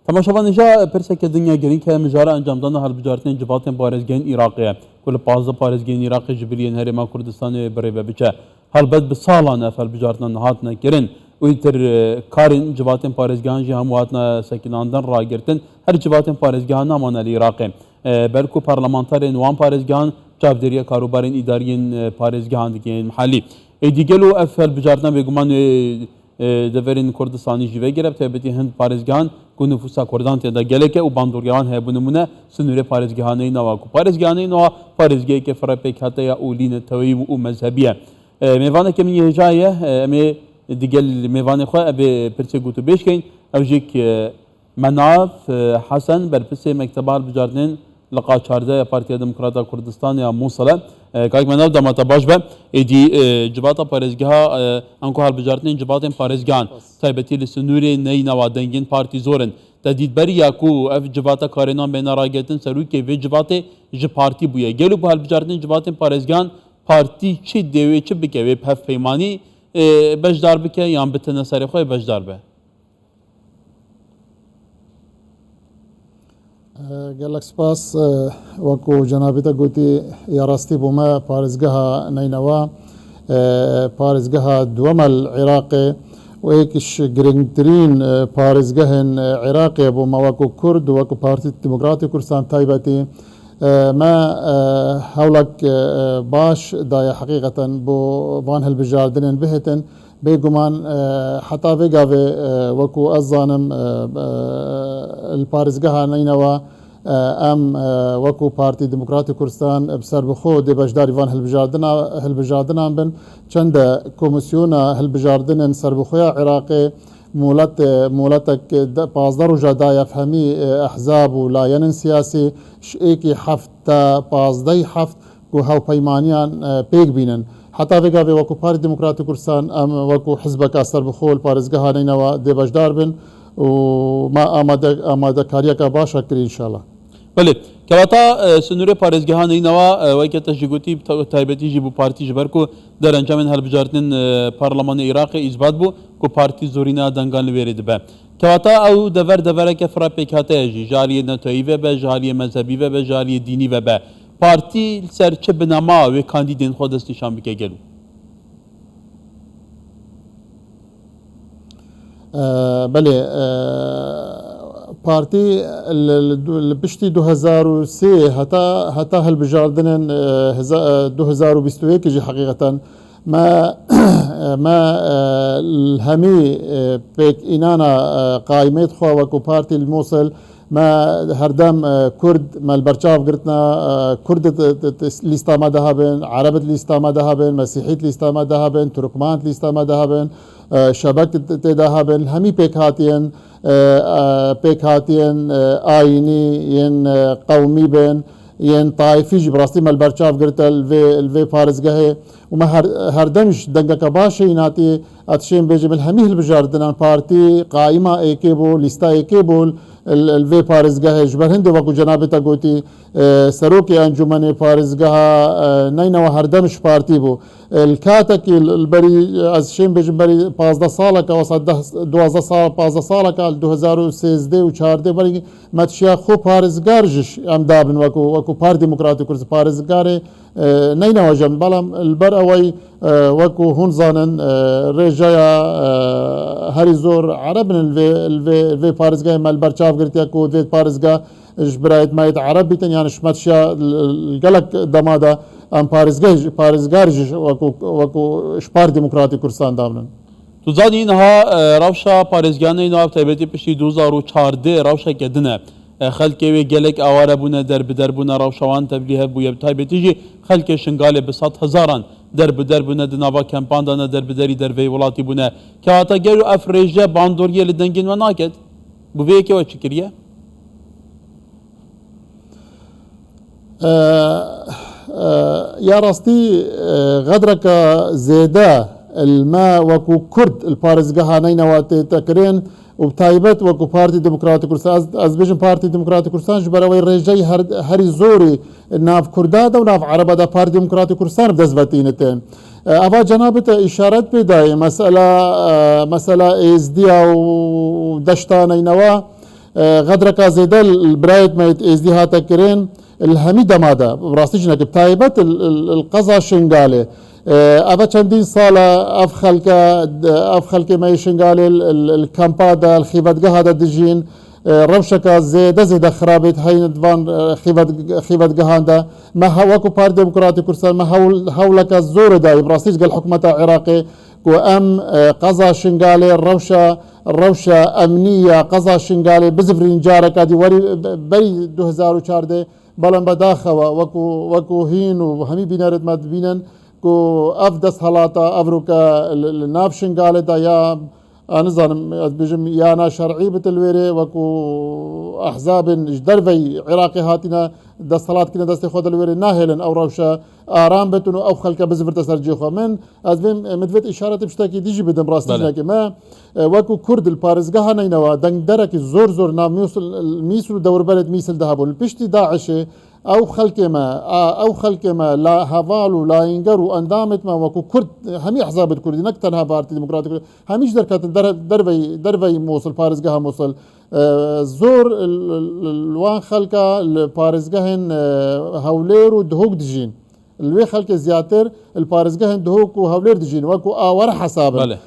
تماشاوان جا پرسک دنیا گرین که مجاره انجام دادن هلبجارتن جواتن پارێزگەین عێراقیە کل 15 پارێزگەین عێراقی جبریان هەرێما کوردستان برێ بچە هەلبەت bi salan ev هەلبجارتنان hatine kirin û tir karên civatên parêzgehan jî hemû hatine sekinandan ragirtin her civatên parêzgehan naman li Iraqê belku parlamenterên wan parêzgehan çavdêriya karobarên îdariyên parêzgehan dikin mihallî dîgel û ev hەlbijارtina bêguman deverên Kurdistanî jî vegire taybetî hind parêzgehan ku nüfusa Kurdan têda gelek e û bandorgehan heye bi nimûne sinûrê parêzgehaneyî nava ku parêzgehaneyî nava parêzgeheke firepêk heteya ûlîne tewî û mezhebî ye mêvaneke min hêja ye em ê digel mêvanê xwe ev ê pirsê gotûbêj bêjkeyn ew jî Menav Hesen berpirsê mekteba hilbijartinên liqa 14 ya Partiya Demokrata Kurdistan ya Musilê kayek Menav demata baş be êdî civata parêzgeha em ku hilbijartinên civatên parêzgehan taybetî li sinûrê neyî nava dengên partî zorin te dîtberiya ku ev civata karênan bêne ragetin serûkê vê civatê ji partî bûye gel û bu hilbijartinên civatên parêzgehan partî çi dêwê çi bike wê hevpeymanî bejdar bike yan bitine serê xwe bejdar be gelek spas wekû cenabê te gotî ya rastî bû me parêzgeha Neynewa parêzgeha duwemel Iraqê û êkiş girîngtirîn parêzgehên Iraqê bû me wekû Kurd û wekû Partî Demokratîk Kurdistan taybetî me hewlek baş daye heqîqeten bû van hilbijartinên bihêtin bêguman heta vê gavê wekû ez zanim li parêzgeha Neynewa em wekû Partî Demokratîk Kurdistan bi ser bi xwe dê beşdarî van hilbijartinan bin çende komisyona hilbijartinên serbixweya Iraqê مولتك 15 روجا دايف همي احزاب ولاين سياسي شئيكي حفت 15 حفت و هاو پیمانیان پیگ بینن حتی وگا وکو پارتی دموکراتیک کردستان ام وکو حزبک اثر بخول پارێزgeha Neynewa دێ بەشدار بن و ما ئامادە کاریەکە باشە کری انشاءالله بله کەواتە سنوورê parêzgeha Neynewa weke te jî gotî taybetî jî bû partî ji ber ku derencamên hilbijartinên Parlemanê Iraqê îzbat bû ku partî zorîna dengan li wêrê dibe kewata ew devereke firepêk hete jî ji aliyê netewî vebe ji aliyê mezhebî vebe ji aliyê dînî vebe partî ser çi binema wê kandîdên xwe dest nîşan bike gelo بله پارتی لپشتی 2003 هتا هلبجاردنن 2021 جی حقیقتا ما الهمی پیک اینانا قائمت خوا وکو پارتی الموصل ما هردم كرد ما البرشاف قرتنا كرد ليستاما دهابن عربت ليستاما دهابن مسيحيت ليستاما دهابن تركمان ليستاما دهابن شبكت تدهابن همي بيك هاتين آيني ين قومي بين ين طائفي جبراستي ما البرشاف قرت الفي فارزقه وما هردمش دنگك باشي ناتي اتشين بيجي بالهمي البجاردنا بارتي قائمة ايكيبول ليستا ايكيبول الفي پارێزگەه ji ber hindê wekû cenabê te gotî serokê encûmenê parêzgeha Neynewa herdem ji partî bû li katekî li berî ez şên bêjim berî 15 saleka wesa 15 saleka li 2013 û 14 berî me tişiya xwe parêzgar ji em dabin wekû Partî Demokratîk Kurdistan parêzgarê Neynewa jî belam li ber ewey wekû hûn zanin rêjeya herî zor erebin vê parêzgehê me li ber çav girtiye ku vê parêzgeh ji birayet mayet ereb bîtin yani ji me tişiya gelek dema de em parêzgar jî wekû ji Partî Demokratîk Kurdistan dabinin Tu zanî niha rewşa parêzgeha Neynewa taybetî piştî 2014 rewşeke din e xelkê wê gelek aware bûne derbeder bûne rewşa wan tevlî hebûye taybetî jî xelkê şingalê bi sed hezaran derbeder bûne di nava kempan de ne derbiderî derveyê welatî bûne kewata gel û ev rêje bandoriyê li dengên we naket bu vê yekê we çi kiriye یا راستی غدرك زيادة الما وكو كرد البارزقها Neynewa تكرين وبتايبت وكو بارتي ديمقراطي كردستان از بيجن بارتي ديمقراطي كردستان جبروي رجاي هري زوري ناف كردادا وناف عربادا بارتي ديمقراطي كردستان بدزبتينتين افا جنابت اشارات بداي مسألة ازديا ودشتا Neynewa غدرك زيدا البرايت ما ازدهاتا كرين الهمي دمادا براستيجنا بتايبت القضاء شنغالي أبا چندين صالة أفخلك ما يشنغالي الكامبادا الخيبات قهادا دجين روشكا زيدا خرابت هين دوان خيبات قهاندا ما هواكو بار ديمقراطي كرسان ما هولك الزور دا براستيج قال حكومة العراقي وأم قضاء شنغالي الروشة أمنية قضاء شنغالي بزفرين جارك هذه وري بري 2004 بلن بداخوا وكو هين وهمي بينارد ما بينن كو أفدس هلاتا أفروكا الناف شنغالي دا يا أنظن بجم يانا شرعي بتلويري وكو أحزاب جدرفي عراقي هاتنا دستالات كنا دستي خود الويري ناهلن أو روشا آرام بتونو أو خلقا بزفر تسرجيخوا من أزبين مدفت إشارة بشتاكي ديجي بدن براستيجنا كما وكو كرد البارزقها نينوا دنگ درك زور نام ميسل دور بلد ميسل دهابون البشتي داعشي او خلق ما لا هفالو لا ينقروا اندامت ما وكو كرد همي احزاب الكردي نكتنها بارتي ديمقراطي هميش دركات دربي موصل بارزقها موصل زور الوان خلقا البارزقهن هوليرو دهوك دجين الوي خلق زياتر البارزقهن دهوك وهولير دجين وكو آور حسابا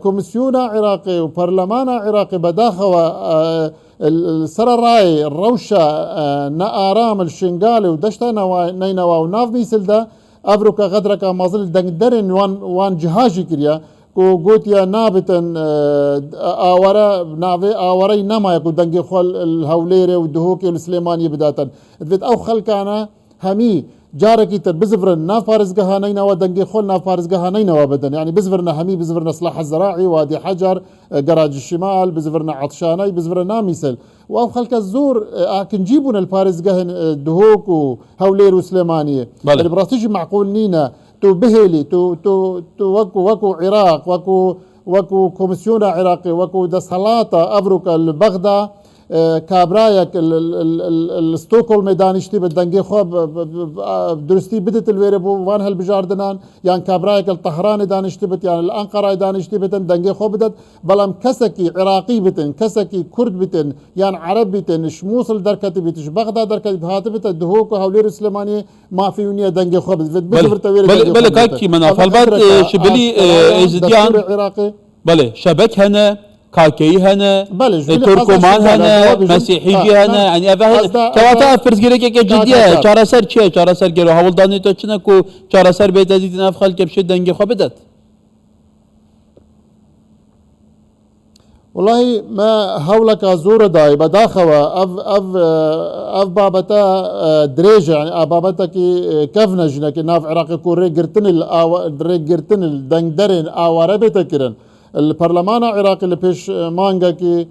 كوميسيونا عراقي وبرلمانا عراقي بداخوا السراراي الروشة نآرام الشنغالي ودشتا نينوا وناف ميسل دا أفروكا غدركا مازل دنگدرن وان جهاجي كريا كو قوتيا نابتن آوري نما يكو دنگي خول الهوليري والدهوكي والسليماني بداتا ادفت او خلقانا همي جاركي تر بزفرن ناف فارزقها نينوا دنگي خول ناف فارزقها نينوا بدن يعني بزفرنا همي بزفرنا صلاح الزراعي وادي حجر قراج الشمال بزفرنا عطشاني بزفرنا ميسل واو خلق الزور اكن جيبون الفارزقهن دهوك وهولير وسليمانيه اللي براستيجي معقول نينا تو بهلي تو وكو عراق وكو كوميسيونا عراقي وكو دسهلاتا افروكا البغدا كابرايك الستوكهولم دانشتي بالدنجي خوب درستي بدت الويربو وان هالبجاردنان يعني كابرايك الطهراني دانشتي بت يعني الانقره دانشتي بتن دنجي خوب بدت بلام كسكي عراقي بتن كسكي كرد بتن يعني عرب بتن شموصل دركتي بتش بغداد دركتي بهات بت دهوك وهولير السليماني ما في ونيا دنجي خوب بل كاكي مناف البات شبلي ازديان عراقي بله شبك هنا كاكي هنا تركمان هنا مسيحي هنا يعني كواتا فرزگیره که جدیه چارسر چیه چارسر گرو هولدانی تو چنه کو چارسر بیت ازید نف خلق بشه دنگی خواه بدد والله ما هولك زور داي بداخوا اف بابتا دريج يعني بابتا كي كفنجنا كي ناف عراقي كوري قرتن الدنگدرن آواره كرن البرلمان العراقي اللي بيش مانجا كي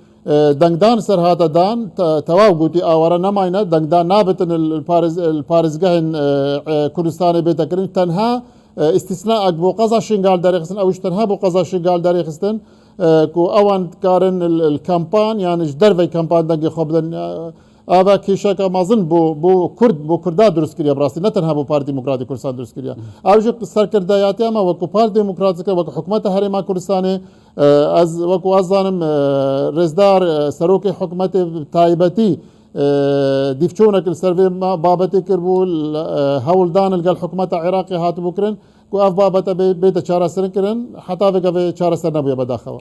دنگدان سر هذا دان تواو قوتي آواره نماينه دنگدان نابتن البارزقهن كردستاني بيتا كرن تنها استثناء بو قضا شنغال داري خستن اوش تنها بو قضا شنغال داري خستن كو اوان كارن الكامبان يعني جدرفي كامبان دنگي خوبدن آبا کیشاکا مازن بو کردا درست کریا براستی نه تنها بو پارتی دموکراتی کردستان درست کریا آوجو سرکردایاتی اما وکو پارتی دموکراتیکا وکو حکومت هرما کردستان از وکو ازانم رزدار سروک حکومت تایبتی دیفچونک السروی بابتی کربو هولدان الگل حکومت عراقی هات بکرن کو اف بابتا بیت چارا سرن کرن حتی وکو چارا سر نبویا بداخوا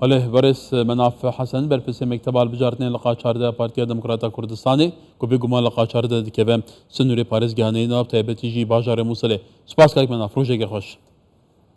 عليه برس مناف حسن برپس مکتب البجارتین لقا چارده پارتی دموکراتا کردستانی کو بگوما لقا چارده دکوه سنوری پارس گهانه ناب تایبتی جی باجار موصله سپاس کاک مناف روزه خوش